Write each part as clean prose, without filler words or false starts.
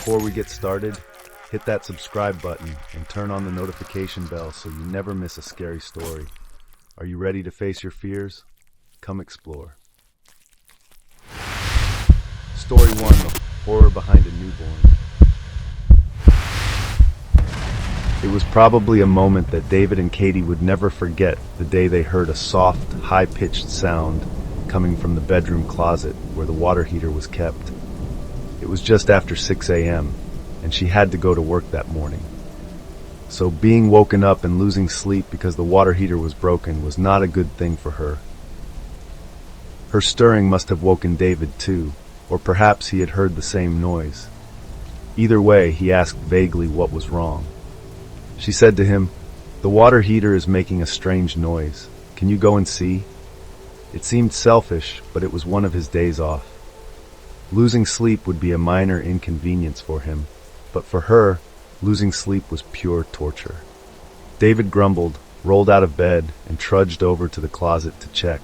Before we get started, hit that subscribe button and turn on the notification bell so you never miss a scary story. Are you ready to face your fears? Come explore. Story 1: The Horror Behind a Newborn. It was probably a moment that David and Katie would never forget, the day they heard a soft, high-pitched sound coming from the bedroom closet where the water heater was kept. It was just after 6 a.m., and she had to go to work that morning. So being woken up and losing sleep because the water heater was broken was not a good thing for her. Her stirring must have woken David too, or perhaps he had heard the same noise. Either way, he asked vaguely what was wrong. She said to him, "The water heater is making a strange noise. Can you go and see?" It seemed selfish, but it was one of his days off. Losing sleep would be a minor inconvenience for him, but for her, losing sleep was pure torture. David grumbled, rolled out of bed, and trudged over to the closet to check.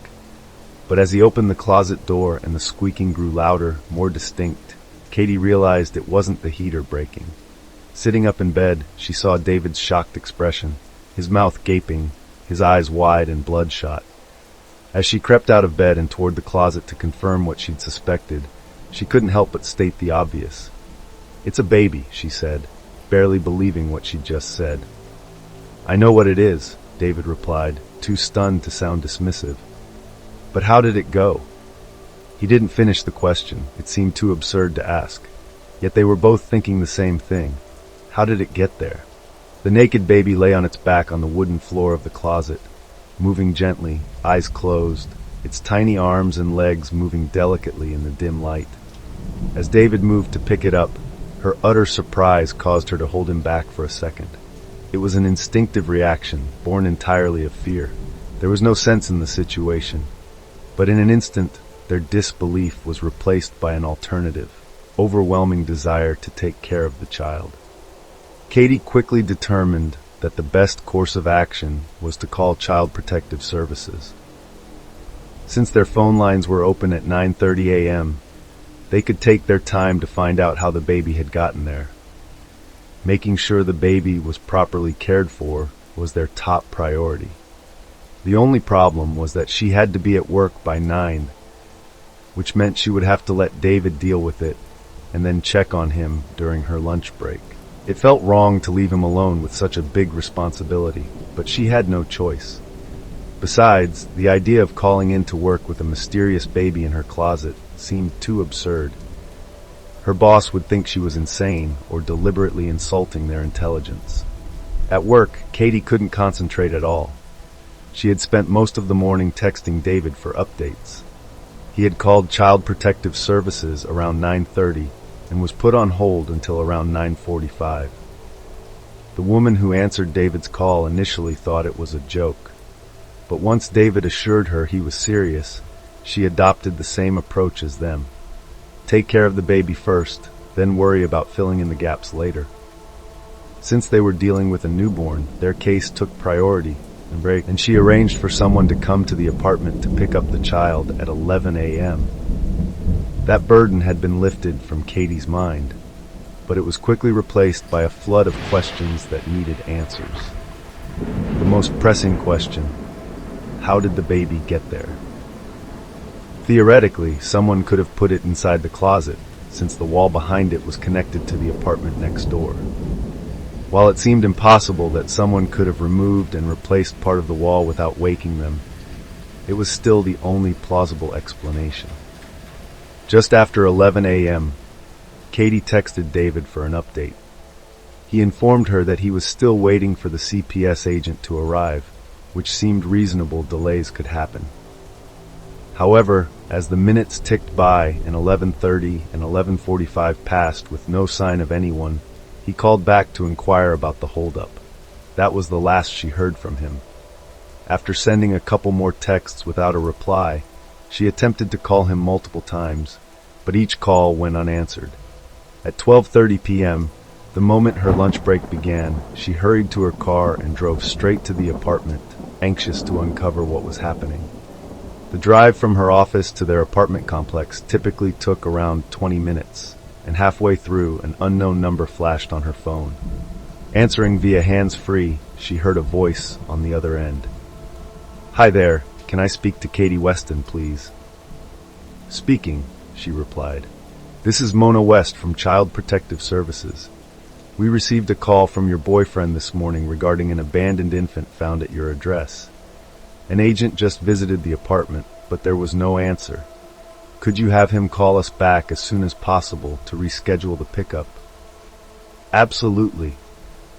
But as he opened the closet door and the squeaking grew louder, more distinct, Katie realized it wasn't the heater breaking. Sitting up in bed, she saw David's shocked expression, his mouth gaping, his eyes wide and bloodshot. As she crept out of bed and toward the closet to confirm what she'd suspected, she couldn't help but state the obvious. "It's a baby," she said, barely believing what she'd just said. "I know what it is," David replied, too stunned to sound dismissive. "But how did it go?" He didn't finish the question. It seemed too absurd to ask. Yet they were both thinking the same thing. How did it get there? The naked baby lay on its back on the wooden floor of the closet, moving gently, eyes closed, its tiny arms and legs moving delicately in the dim light. As David moved to pick it up, her utter surprise caused her to hold him back for a second. It was an instinctive reaction, born entirely of fear. There was no sense in the situation. But in an instant, their disbelief was replaced by an alternative, overwhelming desire to take care of the child. Katie quickly determined that the best course of action was to call Child Protective Services. Since their phone lines were open at 9:30 a.m., they could take their time to find out how the baby had gotten there. Making sure the baby was properly cared for was their top priority. The only problem was that she had to be at work by 9, which meant she would have to let David deal with it and then check on him during her lunch break. It felt wrong to leave him alone with such a big responsibility, but she had no choice. Besides, the idea of calling in to work with a mysterious baby in her closet seemed too absurd. Her boss would think she was insane or deliberately insulting their intelligence. At work, Katie couldn't concentrate at all. She had spent most of the morning texting David for updates. He had called Child Protective Services around 9:30 and was put on hold until around 9:45. The woman who answered David's call initially thought it was a joke, but once David assured her he was serious, she adopted the same approach as them. Take care of the baby first, then worry about filling in the gaps later. Since they were dealing with a newborn, their case took priority, and she arranged for someone to come to the apartment to pick up the child at 11 a.m. That burden had been lifted from Katie's mind, but it was quickly replaced by a flood of questions that needed answers. The most pressing question: how did the baby get there? Theoretically, someone could have put it inside the closet, since the wall behind it was connected to the apartment next door. While it seemed impossible that someone could have removed and replaced part of the wall without waking them, it was still the only plausible explanation. Just after 11 a.m., Katie texted David for an update. He informed her that he was still waiting for the CPS agent to arrive, which seemed reasonable. Delays could happen. However, as the minutes ticked by and 11:30 and 11:45 passed with no sign of anyone, he called back to inquire about the holdup. That was the last she heard from him. After sending a couple more texts without a reply, she attempted to call him multiple times, but each call went unanswered. At 12:30 p.m., the moment her lunch break began, she hurried to her car and drove straight to the apartment, anxious to uncover what was happening. The drive from her office to their apartment complex typically took around 20 minutes, and halfway through, an unknown number flashed on her phone. Answering via hands-free, she heard a voice on the other end. "Hi there, can I speak to Katie Weston, please?" "Speaking," she replied. "This is Mona West from Child Protective Services. We received a call from your boyfriend this morning regarding an abandoned infant found at your address. An agent just visited the apartment, but there was no answer. Could you have him call us back as soon as possible to reschedule the pickup?" "Absolutely.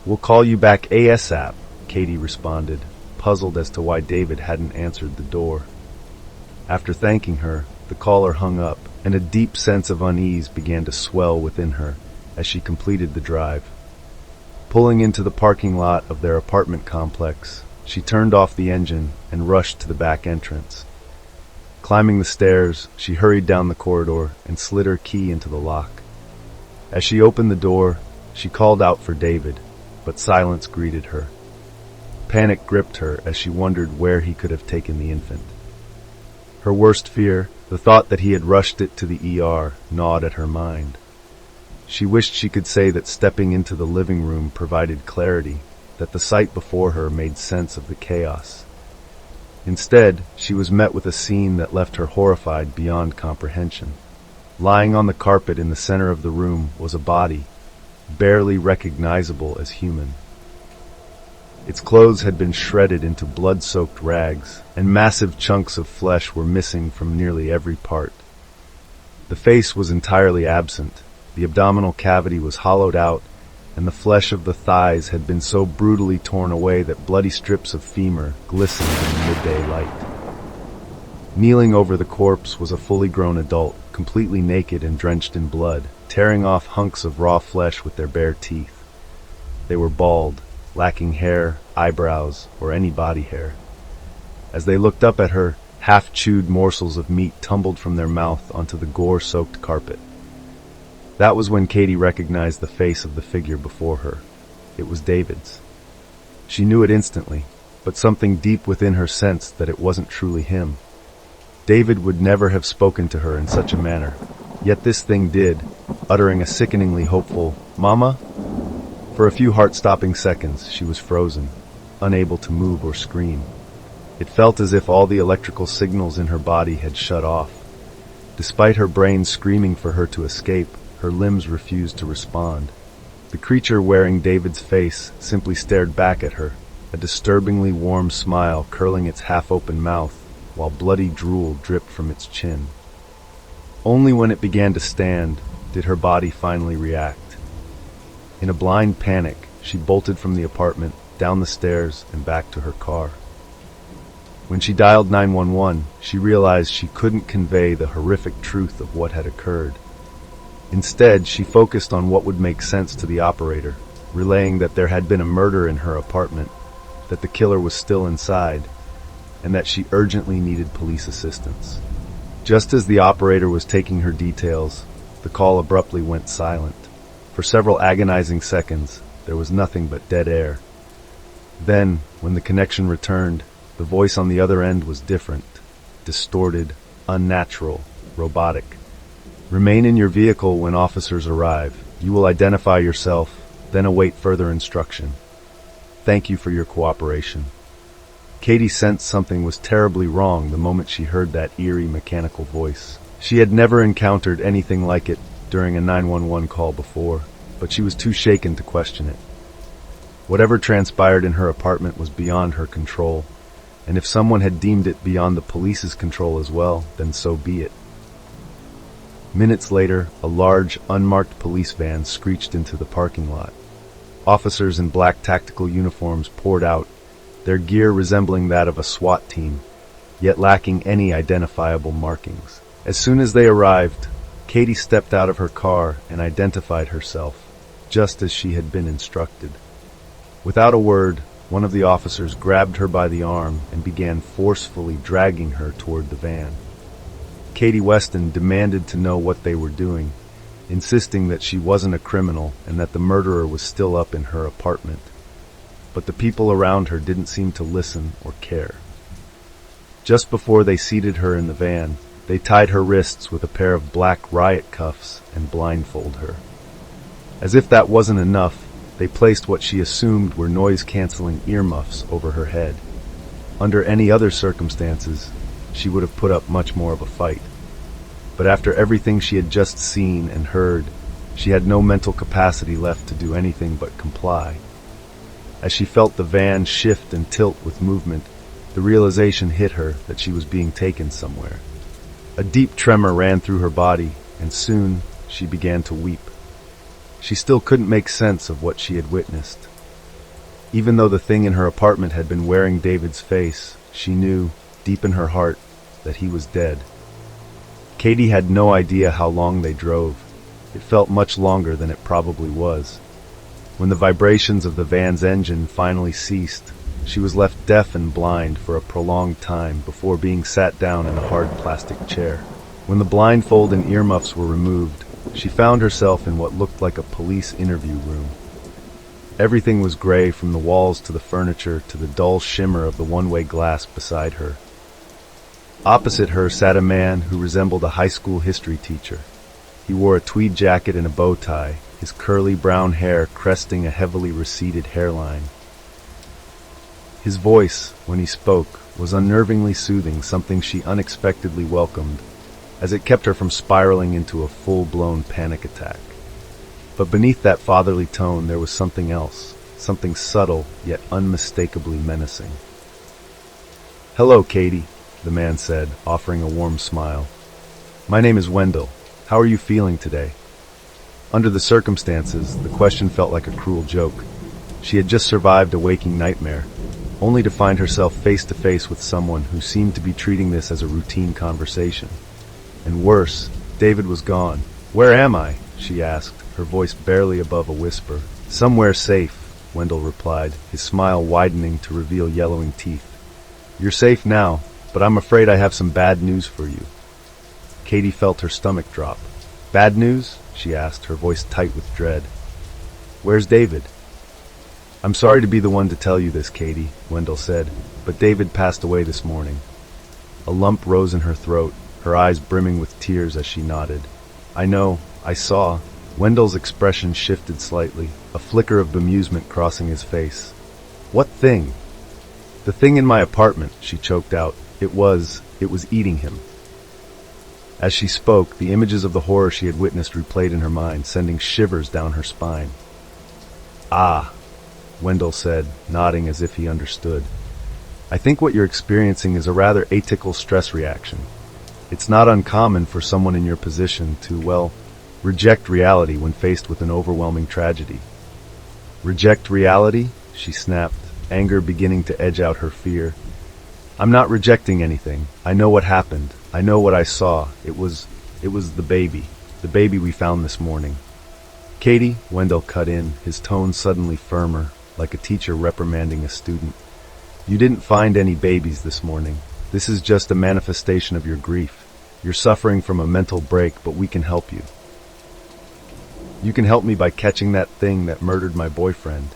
We'll call you back ASAP," Katie responded, puzzled as to why David hadn't answered the door. After thanking her, the caller hung up, and a deep sense of unease began to swell within her as she completed the drive. Pulling into the parking lot of their apartment complex, she turned off the engine and rushed to the back entrance. Climbing the stairs, she hurried down the corridor and slid her key into the lock. As she opened the door, she called out for David, but silence greeted her. Panic gripped her as she wondered where he could have taken the infant. Her worst fear, the thought that he had rushed it to the ER, gnawed at her mind. She wished she could say that stepping into the living room provided clarity, that the sight before her made sense of the chaos. Instead, she was met with a scene that left her horrified beyond comprehension. Lying on the carpet in the center of the room was a body, barely recognizable as human. Its clothes had been shredded into blood-soaked rags, and massive chunks of flesh were missing from nearly every part. The face was entirely absent, the abdominal cavity was hollowed out, and the flesh of the thighs had been so brutally torn away that bloody strips of femur glistened in the midday light. Kneeling over the corpse was a fully grown adult, completely naked and drenched in blood, tearing off hunks of raw flesh with their bare teeth. They were bald, lacking hair, eyebrows, or any body hair. As they looked up at her, half-chewed morsels of meat tumbled from their mouth onto the gore-soaked carpet. That was when Katie recognized the face of the figure before her. It was David's. She knew it instantly, but something deep within her sensed that it wasn't truly him. David would never have spoken to her in such a manner, yet this thing did, uttering a sickeningly hopeful, "Mama?" For a few heart-stopping seconds, she was frozen, unable to move or scream. It felt as if all the electrical signals in her body had shut off. Despite her brain screaming for her to escape, her limbs refused to respond. The creature wearing David's face simply stared back at her, a disturbingly warm smile curling its half-open mouth, while bloody drool dripped from its chin. Only when it began to stand did her body finally react. In a blind panic, she bolted from the apartment, down the stairs, and back to her car. When she dialed 911, she realized she couldn't convey the horrific truth of what had occurred. Instead, she focused on what would make sense to the operator, relaying that there had been a murder in her apartment, that the killer was still inside, and that she urgently needed police assistance. Just as the operator was taking her details, the call abruptly went silent. For several agonizing seconds, there was nothing but dead air. Then, when the connection returned, the voice on the other end was different, distorted, unnatural, robotic. "Remain in your vehicle when officers arrive. You will identify yourself, then await further instruction. Thank you for your cooperation." Katie sensed something was terribly wrong the moment she heard that eerie mechanical voice. She had never encountered anything like it during a 911 call before, but she was too shaken to question it. Whatever transpired in her apartment was beyond her control, and if someone had deemed it beyond the police's control as well, then so be it. Minutes later, a large, unmarked police van screeched into the parking lot. Officers in black tactical uniforms poured out, their gear resembling that of a SWAT team, yet lacking any identifiable markings. As soon as they arrived, Katie stepped out of her car and identified herself, just as she had been instructed. Without a word, one of the officers grabbed her by the arm and began forcefully dragging her toward the van. Katie Weston demanded to know what they were doing, insisting that she wasn't a criminal and that the murderer was still up in her apartment. But the people around her didn't seem to listen or care. Just before they seated her in the van, They tied her wrists with a pair of black riot cuffs and blindfolded her. As if that wasn't enough, they placed what she assumed were noise-canceling earmuffs over her head. Under any other circumstances, she would have put up much more of a fight. But after everything she had just seen and heard, she had no mental capacity left to do anything but comply. As she felt the van shift and tilt with movement, the realization hit her that she was being taken somewhere. A deep tremor ran through her body, and soon she began to weep. She still couldn't make sense of what she had witnessed. Even though the thing in her apartment had been wearing David's face, she knew, deep in her heart, that he was dead. Katie had no idea how long they drove. It felt much longer than it probably was. When the vibrations of the van's engine finally ceased, she was left deaf and blind for a prolonged time before being sat down in a hard plastic chair. When the blindfold and earmuffs were removed, she found herself in what looked like a police interview room. Everything was gray, from the walls to the furniture to the dull shimmer of the one-way glass beside her. Opposite her sat a man who resembled a high school history teacher. He wore a tweed jacket and a bow tie, his curly brown hair cresting a heavily receded hairline. His voice, when he spoke, was unnervingly soothing, something she unexpectedly welcomed, as it kept her from spiraling into a full-blown panic attack. But beneath that fatherly tone there was something else, something subtle yet unmistakably menacing. "Hello, Katie," the man said, offering a warm smile. "My name is Wendell. How are you feeling today?" Under the circumstances, the question felt like a cruel joke. She had just survived a waking nightmare, only to find herself face to face with someone who seemed to be treating this as a routine conversation. And worse, David was gone. "Where am I?" she asked, her voice barely above a whisper. "Somewhere safe," Wendell replied, his smile widening to reveal yellowing teeth. "You're safe now, but I'm afraid I have some bad news for you." Katie felt her stomach drop. "Bad news?" she asked, her voice tight with dread. "Where's David?" "I'm sorry to be the one to tell you this, Katie," Wendell said, "but David passed away this morning." A lump rose in her throat, her eyes brimming with tears as she nodded. "I know, I saw." Wendell's expression shifted slightly, a flicker of bemusement crossing his face. "What thing?" "The thing in my apartment," she choked out. It was eating him." As she spoke, the images of the horror she had witnessed replayed in her mind, sending shivers down her spine. "Ah," Wendell said, nodding as if he understood. "I think what you're experiencing is a rather atypical stress reaction. It's not uncommon for someone in your position to, well, reject reality when faced with an overwhelming tragedy." "Reject reality?" she snapped, anger beginning to edge out her fear. "I'm not rejecting anything. I know what happened. I know what I saw. It was the baby we found this morning." "Katie," Wendell cut in, his tone suddenly firmer, like a teacher reprimanding a student. "You didn't find any babies this morning. This is just a manifestation of your grief. You're suffering from a mental break, but we can help you. You can help me by catching that thing that murdered my boyfriend."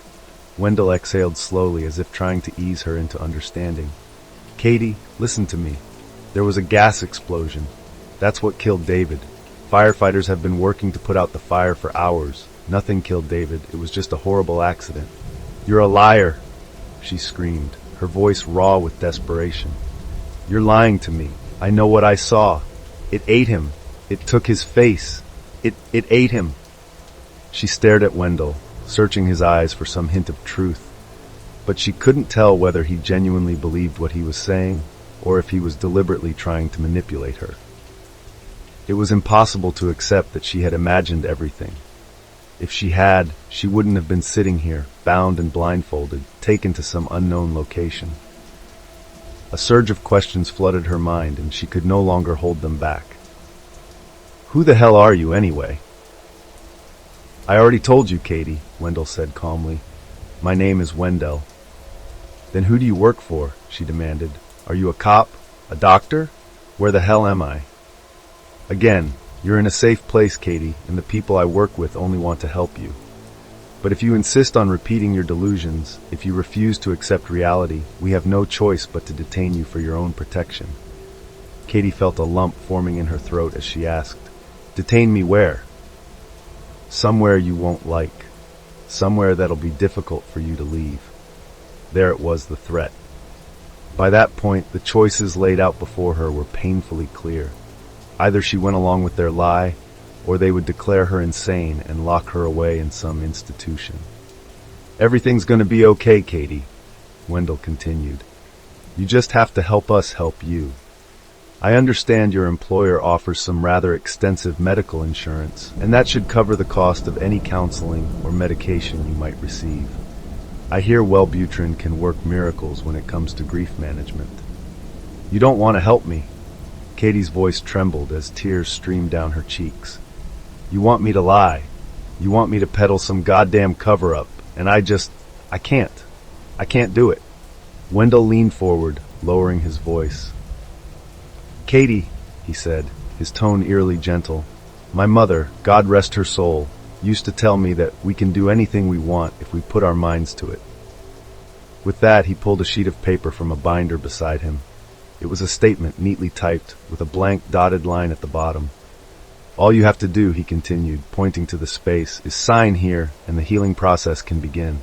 Wendell exhaled slowly, as if trying to ease her into understanding. "Katie, listen to me. There was a gas explosion. That's what killed David. Firefighters have been working to put out the fire for hours. Nothing killed David. It was just a horrible accident." "You're a liar," she screamed, her voice raw with desperation. "You're lying to me. I know what I saw. It ate him. It took his face. It ate him." She stared at Wendell, searching his eyes for some hint of truth, but she couldn't tell whether he genuinely believed what he was saying or if he was deliberately trying to manipulate her. It was impossible to accept that she had imagined everything. If she had, she wouldn't have been sitting here, bound and blindfolded, taken to some unknown location. A surge of questions flooded her mind, and she could no longer hold them back. "Who the hell are you, anyway?" "I already told you, Katie," Wendell said calmly. "My name is Wendell." "Then who do you work for?" she demanded. "Are you a cop? A doctor? Where the hell am I?" "Again, you're in a safe place, Katie, and the people I work with only want to help you. But if you insist on repeating your delusions, if you refuse to accept reality, we have no choice but to detain you for your own protection." Katie felt a lump forming in her throat as she asked, "Detain me where?" "Somewhere you won't like. Somewhere that'll be difficult for you to leave." There it was, the threat. By that point, the choices laid out before her were painfully clear. Either she went along with their lie, or they would declare her insane and lock her away in some institution. "Everything's going to be okay, Katie," Wendell continued. "You just have to help us help you. I understand your employer offers some rather extensive medical insurance, and that should cover the cost of any counseling or medication you might receive. I hear Wellbutrin can work miracles when it comes to grief management. You don't want to help me?" Katie's voice trembled as tears streamed down her cheeks. "You want me to lie. You want me to peddle some goddamn cover-up, and I can't. I can't do it." Wendell leaned forward, lowering his voice. "Katie," he said, his tone eerily gentle, "my mother, God rest her soul, used to tell me that we can do anything we want if we put our minds to it." With that, he pulled a sheet of paper from a binder beside him. It was a statement neatly typed, with a blank dotted line at the bottom. "All you have to do," he continued, pointing to the space, "is sign here, and the healing process can begin."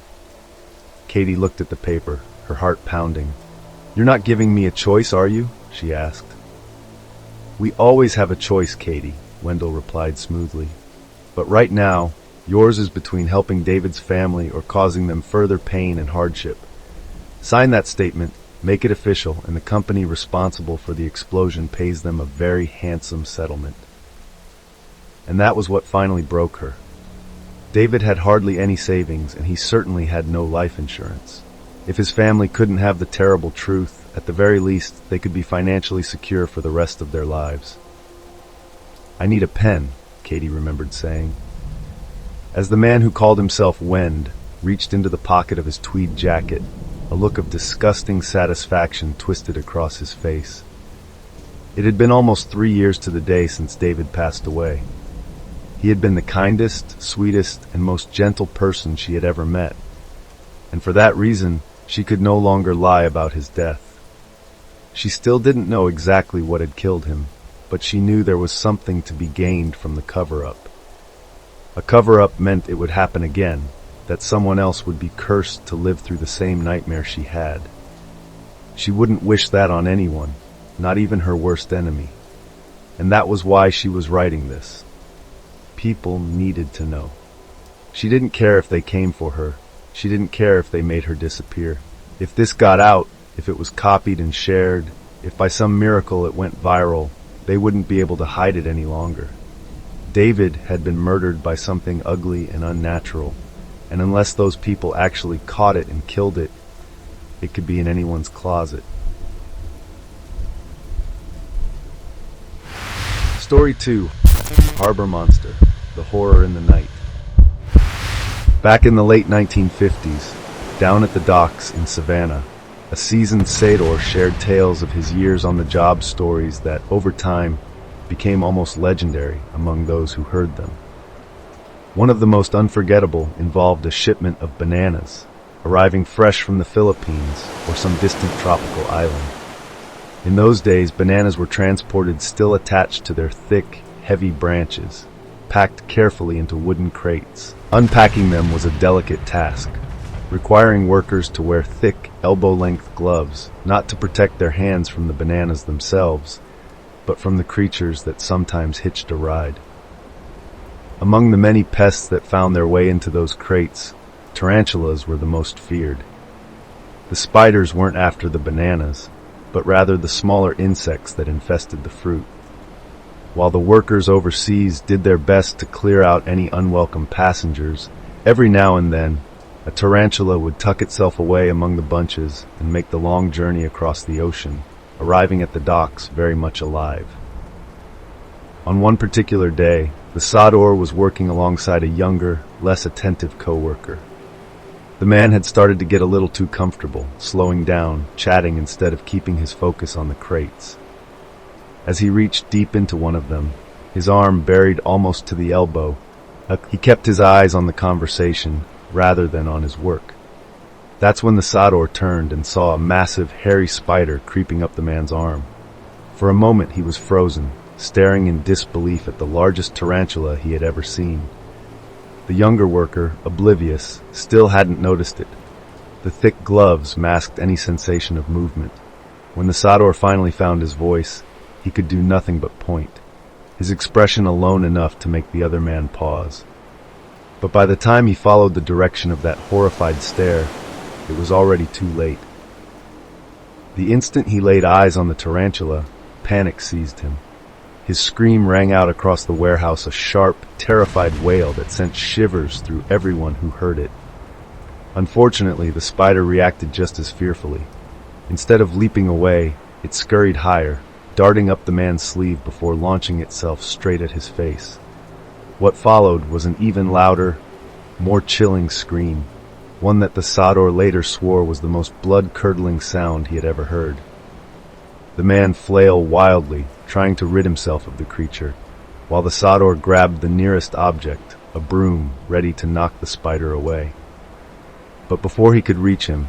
Katie looked at the paper, her heart pounding. "You're not giving me a choice, are you?" she asked. "We always have a choice, Katie," Wendell replied smoothly. "But right now, yours is between helping David's family or causing them further pain and hardship. Sign that statement, make it official, and the company responsible for the explosion pays them a very handsome settlement." And that was what finally broke her. David had hardly any savings, and he certainly had no life insurance. If his family couldn't have the terrible truth, at the very least, they could be financially secure for the rest of their lives. "I need a pen," Katie remembered saying. As the man who called himself Wend reached into the pocket of his tweed jacket, a look of disgusting satisfaction twisted across his face. It had been almost 3 years to the day since David passed away. He had been the kindest, sweetest, and most gentle person she had ever met, and for that reason, she could no longer lie about his death. She still didn't know exactly what had killed him, but she knew there was something to be gained from the cover-up. A cover-up meant it would happen again, that someone else would be cursed to live through the same nightmare she had. She wouldn't wish that on anyone, not even her worst enemy. And that was why she was writing this. People needed to know. She didn't care if they came for her. She didn't care if they made her disappear. If this got out, if it was copied and shared, if by some miracle it went viral, they wouldn't be able to hide it any longer. David had been murdered by something ugly and unnatural, and unless those people actually caught it and killed it, it could be in anyone's closet. Story 2. Harbor Monster, the horror in the night. Back in the late 1950s, down at the docks in Savannah, a seasoned sailor shared tales of his years on the job, stories that, over time, became almost legendary among those who heard them. One of the most unforgettable involved a shipment of bananas, arriving fresh from the Philippines or some distant tropical island. In those days, bananas were transported still attached to their thick, heavy branches, packed carefully into wooden crates. Unpacking them was a delicate task, requiring workers to wear thick, elbow-length gloves, not to protect their hands from the bananas themselves, but from the creatures that sometimes hitched a ride. Among the many pests that found their way into those crates, tarantulas were the most feared. The spiders weren't after the bananas, but rather the smaller insects that infested the fruit. While the workers overseas did their best to clear out any unwelcome passengers, every now and then, a tarantula would tuck itself away among the bunches and make the long journey across the ocean, arriving at the docks very much alive. On one particular day, the Sador was working alongside a younger, less attentive co-worker. The man had started to get a little too comfortable, slowing down, chatting instead of keeping his focus on the crates. As he reached deep into one of them, his arm buried almost to the elbow, he kept his eyes on the conversation rather than on his work. That's when the Sador turned and saw a massive, hairy spider creeping up the man's arm. For a moment he was frozen, staring in disbelief at the largest tarantula he had ever seen. The younger worker, oblivious, still hadn't noticed it. The thick gloves masked any sensation of movement. When the Sador finally found his voice, he could do nothing but point, his expression alone enough to make the other man pause. But by the time he followed the direction of that horrified stare, it was already too late. The instant he laid eyes on the tarantula, panic seized him. His scream rang out across the warehouse, a sharp, terrified wail that sent shivers through everyone who heard it. Unfortunately, the spider reacted just as fearfully. Instead of leaping away, it scurried higher, darting up the man's sleeve before launching itself straight at his face. What followed was an even louder, more chilling scream, one that the Sador later swore was the most blood-curdling sound he had ever heard. The man flailed wildly, trying to rid himself of the creature, while the Sador grabbed the nearest object, a broom, ready to knock the spider away. But before he could reach him,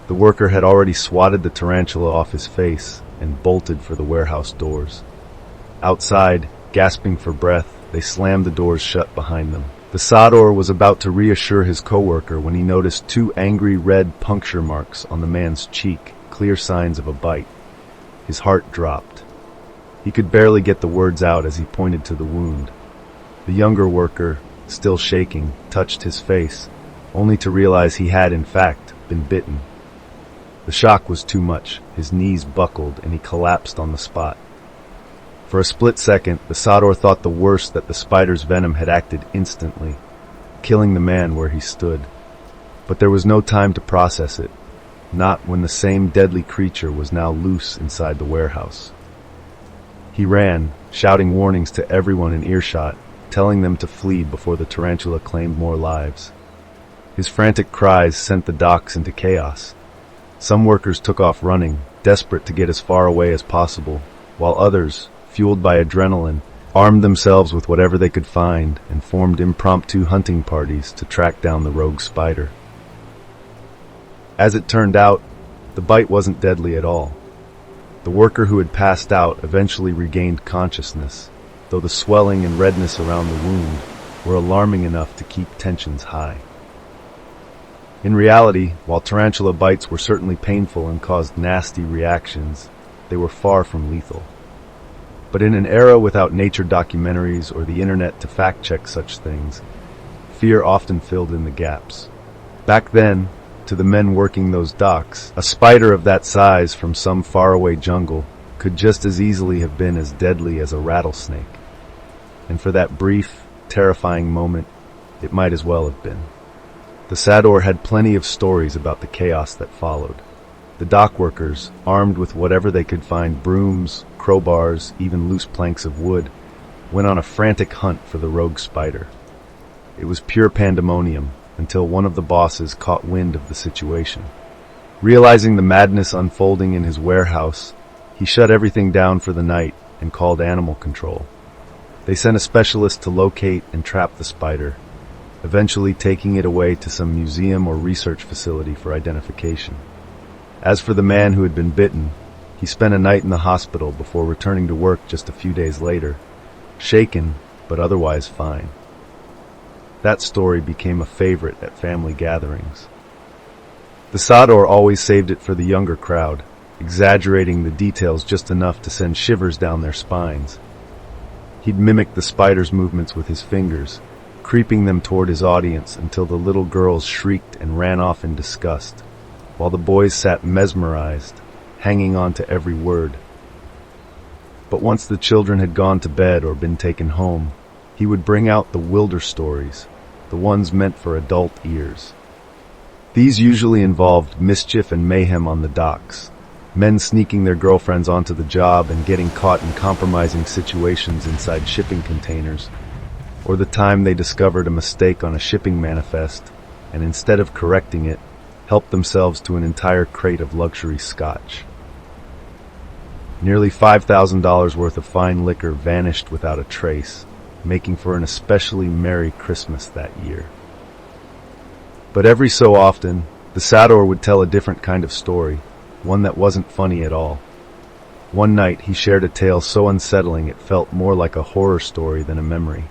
the worker had already swatted the tarantula off his face and bolted for the warehouse doors. Outside, gasping for breath, they slammed the doors shut behind them. The Sador was about to reassure his coworker when he noticed 2 angry red puncture marks on the man's cheek, clear signs of a bite. His heart dropped. He could barely get the words out as he pointed to the wound. The younger worker, still shaking, touched his face, only to realize he had, in fact, been bitten. The shock was too much. His knees buckled and he collapsed on the spot. For a split second, the Sador thought the worst, that the spider's venom had acted instantly, killing the man where he stood. But there was no time to process it, not when the same deadly creature was now loose inside the warehouse. He ran, shouting warnings to everyone in earshot, telling them to flee before the tarantula claimed more lives. His frantic cries sent the docks into chaos. Some workers took off running, desperate to get as far away as possible, while others, fueled by adrenaline, armed themselves with whatever they could find and formed impromptu hunting parties to track down the rogue spider. As it turned out, the bite wasn't deadly at all. The worker who had passed out eventually regained consciousness, though the swelling and redness around the wound were alarming enough to keep tensions high. In reality, while tarantula bites were certainly painful and caused nasty reactions, they were far from lethal. But in an era without nature documentaries or the internet to fact-check such things, fear often filled in the gaps. Back then, to the men working those docks, a spider of that size from some faraway jungle could just as easily have been as deadly as a rattlesnake. And for that brief, terrifying moment, it might as well have been. The Sador had plenty of stories about the chaos that followed. The dock workers, armed with whatever they could find, brooms, crowbars, even loose planks of wood, went on a frantic hunt for the rogue spider. It was pure pandemonium until one of the bosses caught wind of the situation. Realizing the madness unfolding in his warehouse, he shut everything down for the night and called animal control. They sent a specialist to locate and trap the spider, eventually taking it away to some museum or research facility for identification. As for the man who had been bitten, he spent a night in the hospital before returning to work just a few days later, shaken but otherwise fine. That story became a favorite at family gatherings. The Sador always saved it for the younger crowd, exaggerating the details just enough to send shivers down their spines. He'd mimic the spider's movements with his fingers, creeping them toward his audience until the little girls shrieked and ran off in disgust, while the boys sat mesmerized, hanging on to every word. But once the children had gone to bed or been taken home, he would bring out the wilder stories, the ones meant for adult ears. These usually involved mischief and mayhem on the docks, men sneaking their girlfriends onto the job and getting caught in compromising situations inside shipping containers, or the time they discovered a mistake on a shipping manifest and instead of correcting it, helped themselves to an entire crate of luxury scotch. Nearly $5,000 worth of fine liquor vanished without a trace, making for an especially merry Christmas that year. But every so often, the Sador would tell a different kind of story, one that wasn't funny at all. One night, he shared a tale so unsettling it felt more like a horror story than a memory.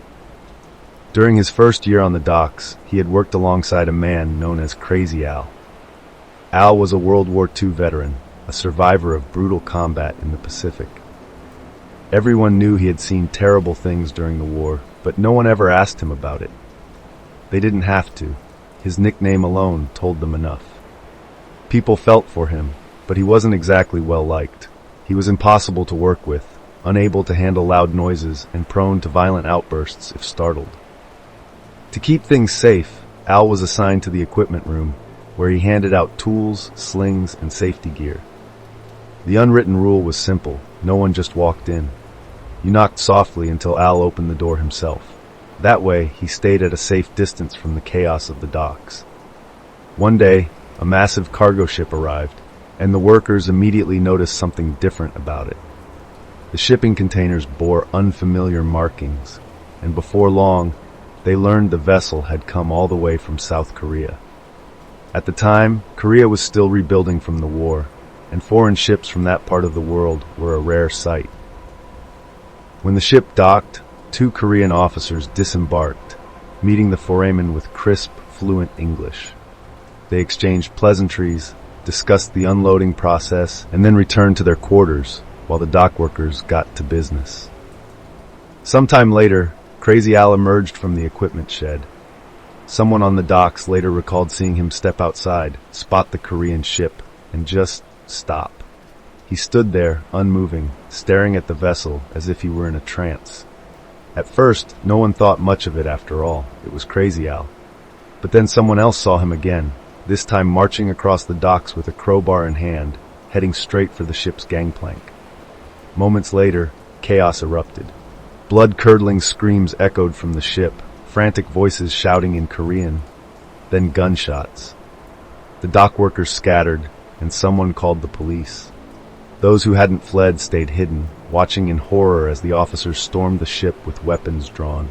During his first year on the docks, he had worked alongside a man known as Crazy Al. Al was a World War II veteran, a survivor of brutal combat in the Pacific. Everyone knew he had seen terrible things during the war, but no one ever asked him about it. They didn't have to. His nickname alone told them enough. People felt for him, but he wasn't exactly well liked. He was impossible to work with, unable to handle loud noises, and prone to violent outbursts if startled. To keep things safe, Al was assigned to the equipment room, where he handed out tools, slings, and safety gear. The unwritten rule was simple. No one just walked in. You knocked softly until Al opened the door himself. That way, he stayed at a safe distance from the chaos of the docks. One day, a massive cargo ship arrived, and the workers immediately noticed something different about it. The shipping containers bore unfamiliar markings, and before long, they learned the vessel had come all the way from South Korea. At the time, Korea was still rebuilding from the war, and foreign ships from that part of the world were a rare sight. When the ship docked, 2 Korean officers disembarked, meeting the foramen with crisp, fluent English. They exchanged pleasantries, discussed the unloading process, and then returned to their quarters while the dock workers got to business. Sometime later, Crazy Al emerged from the equipment shed. Someone on the docks later recalled seeing him step outside, spot the Korean ship, and just stop. He stood there, unmoving, staring at the vessel as if he were in a trance. At first, no one thought much of it after all. It was Crazy Al. But then someone else saw him again, this time marching across the docks with a crowbar in hand, heading straight for the ship's gangplank. Moments later, chaos erupted. Blood-curdling screams echoed from the ship, frantic voices shouting in Korean, then gunshots. The dock workers scattered, and someone called the police. Those who hadn't fled stayed hidden, watching in horror as the officers stormed the ship with weapons drawn.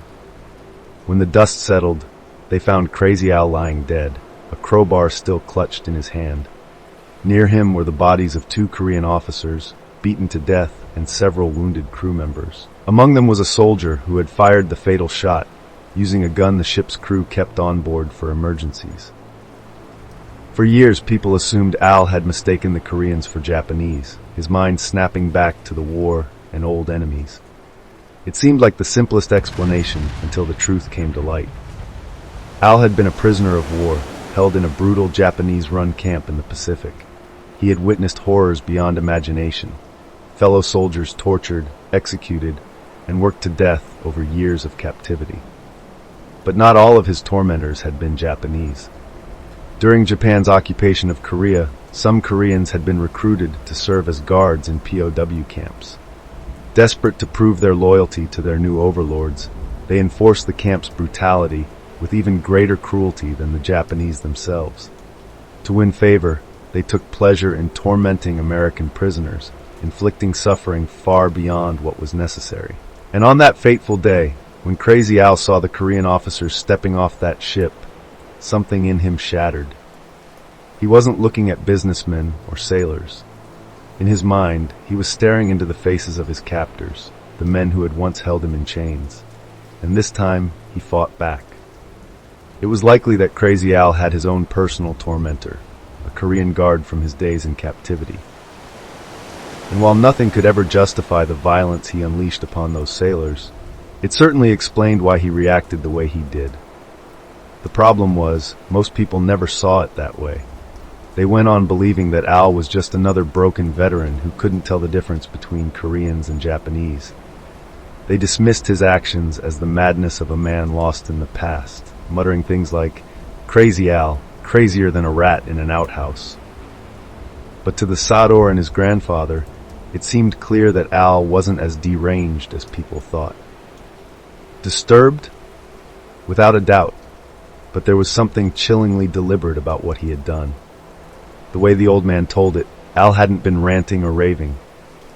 When the dust settled, they found Crazy Al lying dead, a crowbar still clutched in his hand. Near him were the bodies of 2 Korean officers, beaten to death, and several wounded crew members. Among them was a soldier who had fired the fatal shot, using a gun the ship's crew kept on board for emergencies. For years, people assumed Al had mistaken the Koreans for Japanese, his mind snapping back to the war and old enemies. It seemed like the simplest explanation until the truth came to light. Al had been a prisoner of war, held in a brutal Japanese-run camp in the Pacific. He had witnessed horrors beyond imagination, fellow soldiers tortured, executed, and worked to death over years of captivity. But not all of his tormentors had been Japanese. During Japan's occupation of Korea, some Koreans had been recruited to serve as guards in POW camps. Desperate to prove their loyalty to their new overlords, they enforced the camp's brutality with even greater cruelty than the Japanese themselves. To win favor, they took pleasure in tormenting American prisoners, inflicting suffering far beyond what was necessary. And on that fateful day, when Crazy Al saw the Korean officers stepping off that ship, something in him shattered. He wasn't looking at businessmen or sailors. In his mind, he was staring into the faces of his captors, the men who had once held him in chains. And this time, he fought back. It was likely that Crazy Al had his own personal tormentor, a Korean guard from his days in captivity. And while nothing could ever justify the violence he unleashed upon those sailors, it certainly explained why he reacted the way he did. The problem was, most people never saw it that way. They went on believing that Al was just another broken veteran who couldn't tell the difference between Koreans and Japanese. They dismissed his actions as the madness of a man lost in the past, muttering things like, "Crazy Al, crazier than a rat in an outhouse." But to the Sador and his grandfather, it seemed clear that Al wasn't as deranged as people thought. Disturbed? Without a doubt. But there was something chillingly deliberate about what he had done. The way the old man told it, Al hadn't been ranting or raving.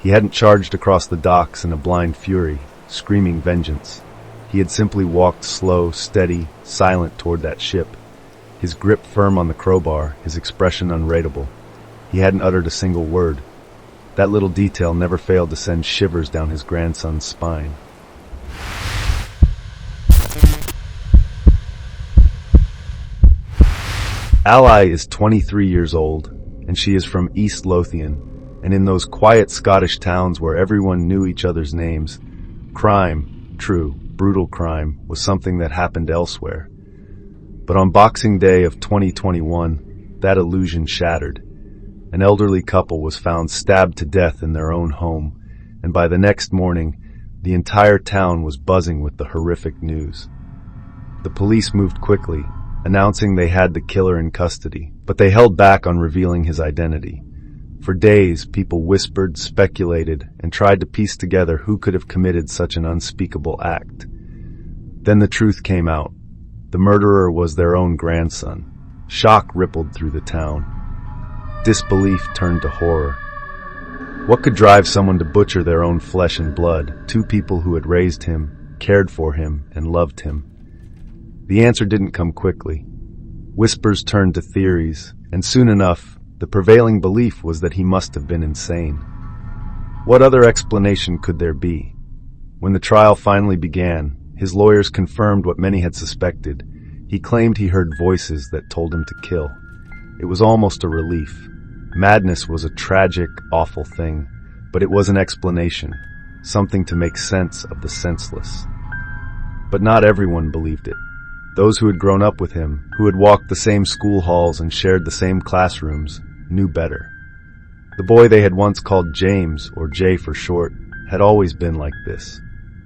He hadn't charged across the docks in a blind fury, screaming vengeance. He had simply walked slow, steady, silent toward that ship, his grip firm on the crowbar, his expression unreadable. He hadn't uttered a single word. That little detail never failed to send shivers down his grandson's spine. Ally is 23 years old, and she is from East Lothian, and in those quiet Scottish towns where everyone knew each other's names, crime, true, brutal crime, was something that happened elsewhere. But on Boxing Day of 2021, that illusion shattered. An elderly couple was found stabbed to death in their own home, and by the next morning, the entire town was buzzing with the horrific news. The police moved quickly, announcing they had the killer in custody, but they held back on revealing his identity. For days, people whispered, speculated, and tried to piece together who could have committed such an unspeakable act. Then the truth came out. The murderer was their own grandson. Shock rippled through the town. Disbelief turned to horror. What could drive someone to butcher their own flesh and blood, two people who had raised him, cared for him, and loved him? The answer didn't come quickly. Whispers turned to theories, and soon enough, the prevailing belief was that he must have been insane. What other explanation could there be? When the trial finally began, his lawyers confirmed what many had suspected. He claimed he heard voices that told him to kill. It was almost a relief. Madness was a tragic, awful thing, but it was an explanation, something to make sense of the senseless. But not everyone believed it. Those who had grown up with him, who had walked the same school halls and shared the same classrooms, knew better. The boy they had once called James, or Jay for short, had always been like this.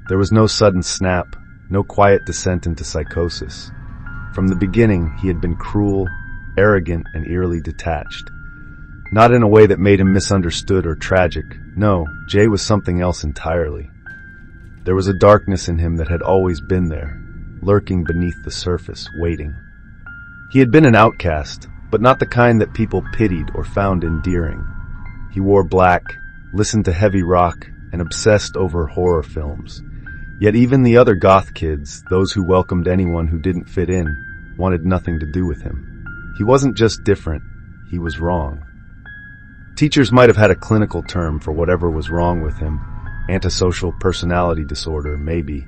There was no sudden snap, no quiet descent into psychosis. From the beginning, he had been cruel, arrogant, and eerily detached. Not in a way that made him misunderstood or tragic. No, Jay was something else entirely. There was a darkness in him that had always been there, lurking beneath the surface, waiting. He had been an outcast, but not the kind that people pitied or found endearing. He wore black, listened to heavy rock, and obsessed over horror films. Yet even the other goth kids, those who welcomed anyone who didn't fit in, wanted nothing to do with him. He wasn't just different, he was wrong. Teachers might have had a clinical term for whatever was wrong with him, antisocial personality disorder, maybe.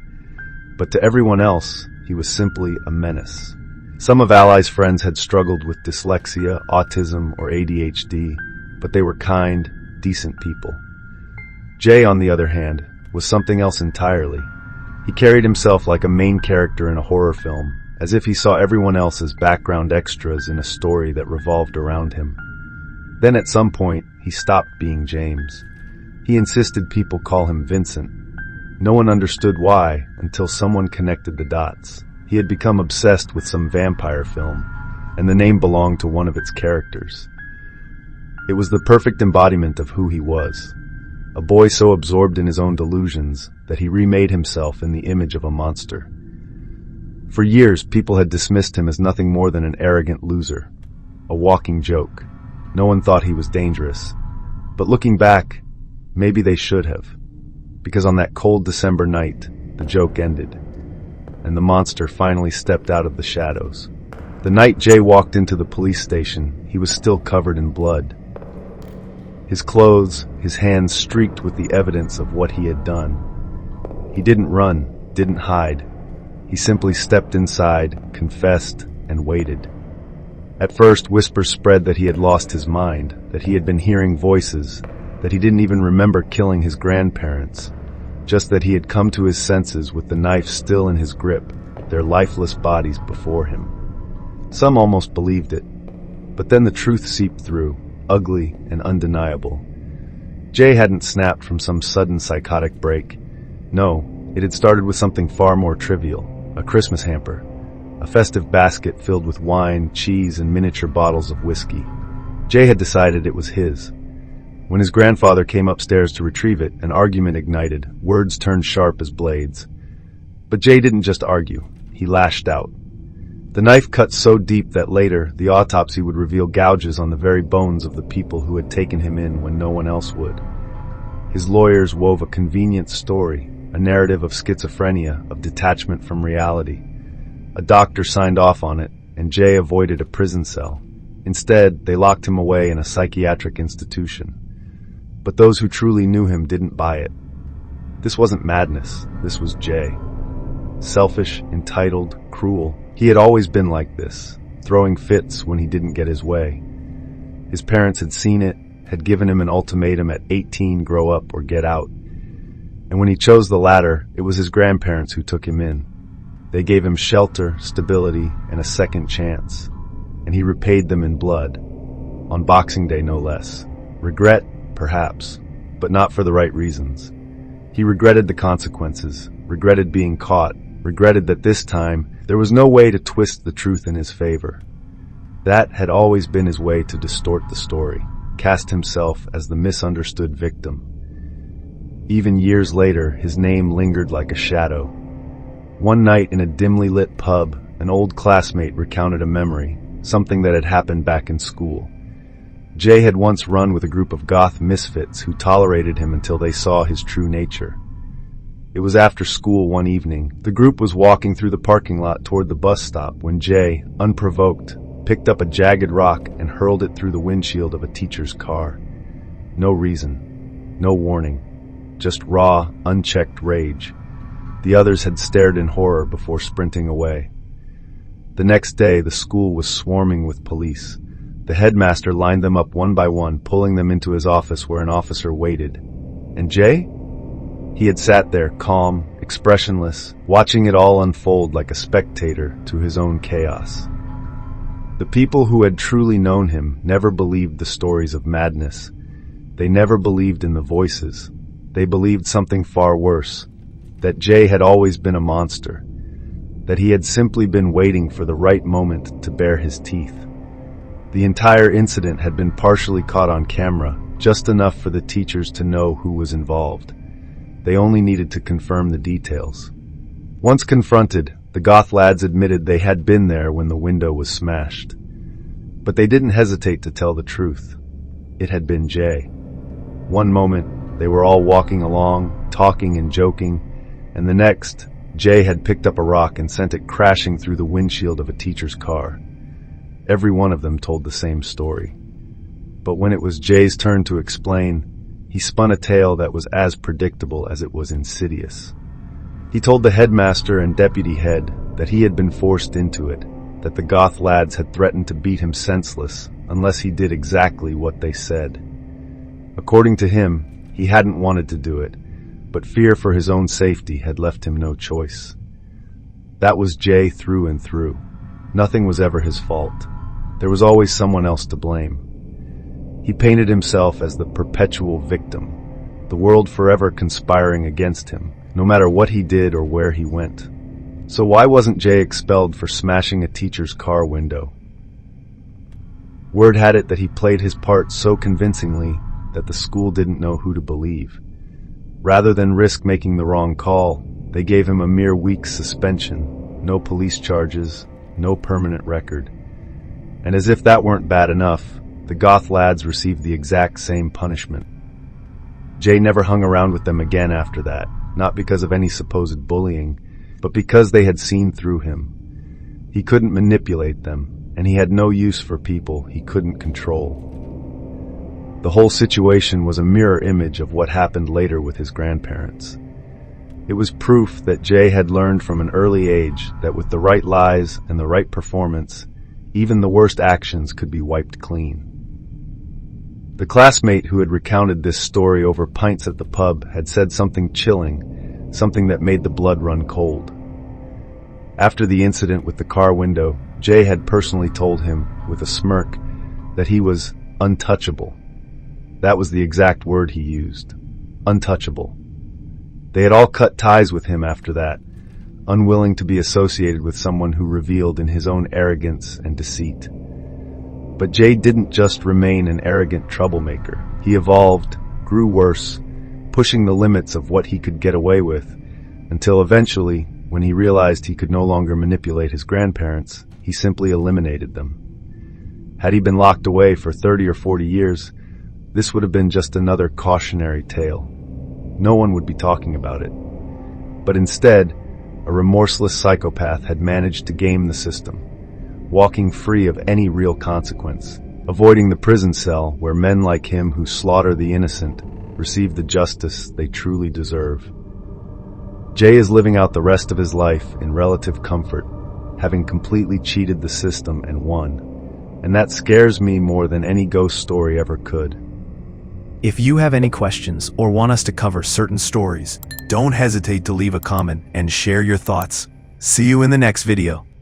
But to everyone else, he was simply a menace. Some of Ally's friends had struggled with dyslexia, autism, or ADHD, but they were kind, decent people. Jay, on the other hand, was something else entirely. He carried himself like a main character in a horror film, as if he saw everyone else as background extras in a story that revolved around him. Then at some point, he stopped being James. He insisted people call him Vincent. No one understood why until someone connected the dots. He had become obsessed with some vampire film, and the name belonged to one of its characters. It was the perfect embodiment of who he was, a boy so absorbed in his own delusions that he remade himself in the image of a monster. For years, people had dismissed him as nothing more than an arrogant loser, a walking joke. No one thought he was dangerous. But looking back, maybe they should have. Because on that cold December night, the joke ended, and the monster finally stepped out of the shadows. The night Jay walked into the police station, he was still covered in blood. His clothes, his hands streaked with the evidence of what he had done. He didn't run, didn't hide. He simply stepped inside, confessed, and waited. At first, whispers spread that he had lost his mind, that he had been hearing voices, that he didn't even remember killing his grandparents, just that he had come to his senses with the knife still in his grip, their lifeless bodies before him. Some almost believed it, but then the truth seeped through, ugly and undeniable. Jay hadn't snapped from some sudden psychotic break. No, it had started with something far more trivial, a Christmas hamper, a festive basket filled with wine, cheese, and miniature bottles of whiskey. Jay had decided it was his. When his grandfather came upstairs to retrieve it, an argument ignited, words turned sharp as blades. But Jay didn't just argue, he lashed out. The knife cut so deep that later, the autopsy would reveal gouges on the very bones of the people who had taken him in when no one else would. His lawyers wove a convenient story, a narrative of schizophrenia, of detachment from reality. A doctor signed off on it, and Jay avoided a prison cell. Instead, they locked him away in a psychiatric institution. But those who truly knew him didn't buy it. This wasn't madness, this was Jay. Selfish, entitled, cruel. He had always been like this, throwing fits when he didn't get his way. His parents had seen it, had given him an ultimatum at 18, grow up or get out. And when he chose the latter, it was his grandparents who took him in. They gave him shelter, stability, and a second chance. And he repaid them in blood. On Boxing Day, no less. Regret, perhaps, but not for the right reasons. He regretted the consequences, regretted being caught, regretted that this time there was no way to twist the truth in his favor. That had always been his way to distort the story, cast himself as the misunderstood victim. Even years later, his name lingered like a shadow. One night in a dimly lit pub, an old classmate recounted a memory, something that had happened back in school. Jay had once run with a group of goth misfits who tolerated him until they saw his true nature. It was after school one evening. The group was walking through the parking lot toward the bus stop when Jay, unprovoked, picked up a jagged rock and hurled it through the windshield of a teacher's car. No reason, no warning, just raw, unchecked rage. The others had stared in horror before sprinting away. The next day, the school was swarming with police. The headmaster lined them up one by one, pulling them into his office where an officer waited. And Jay? He had sat there, calm, expressionless, watching it all unfold like a spectator to his own chaos. The people who had truly known him never believed the stories of madness. They never believed in the voices. They believed something far worse, that Jay had always been a monster, that he had simply been waiting for the right moment to bare his teeth. The entire incident had been partially caught on camera, just enough for the teachers to know who was involved. They only needed to confirm the details. Once confronted, the goth lads admitted they had been there when the window was smashed. But they didn't hesitate to tell the truth. It had been Jay. One moment, they were all walking along, talking and joking, and the next, Jay had picked up a rock and sent it crashing through the windshield of a teacher's car. Every one of them told the same story. But when it was Jay's turn to explain, he spun a tale that was as predictable as it was insidious. He told the headmaster and deputy head that he had been forced into it, that the goth lads had threatened to beat him senseless unless he did exactly what they said. According to him, he hadn't wanted to do it, but fear for his own safety had left him no choice. That was Jay through and through. Nothing was ever his fault. There was always someone else to blame. He painted himself as the perpetual victim, the world forever conspiring against him, no matter what he did or where he went. So why wasn't Jay expelled for smashing a teacher's car window? Word had it that he played his part so convincingly that the school didn't know who to believe. Rather than risk making the wrong call, they gave him a mere week's suspension, no police charges, no permanent record. And as if that weren't bad enough, the goth lads received the exact same punishment. Jay never hung around with them again after that, not because of any supposed bullying, but because they had seen through him. He couldn't manipulate them, and he had no use for people he couldn't control. The whole situation was a mirror image of what happened later with his grandparents. It was proof that Jay had learned from an early age that with the right lies and the right performance, even the worst actions could be wiped clean. The classmate who had recounted this story over pints at the pub had said something chilling, something that made the blood run cold. After the incident with the car window, Jay had personally told him, with a smirk, that he was untouchable. That was the exact word he used. Untouchable. They had all cut ties with him after that, unwilling to be associated with someone who reveled in his own arrogance and deceit. But Jay didn't just remain an arrogant troublemaker. He evolved, grew worse, pushing the limits of what he could get away with, until eventually, when he realized he could no longer manipulate his grandparents, he simply eliminated them. Had he been locked away for 30 or 40 years, this would have been just another cautionary tale. No one would be talking about it. But instead, a remorseless psychopath had managed to game the system, walking free of any real consequence, avoiding the prison cell where men like him who slaughter the innocent receive the justice they truly deserve. Jay is living out the rest of his life in relative comfort, having completely cheated the system and won. And that scares me more than any ghost story ever could. If you have any questions or want us to cover certain stories, don't hesitate to leave a comment and share your thoughts. See you in the next video.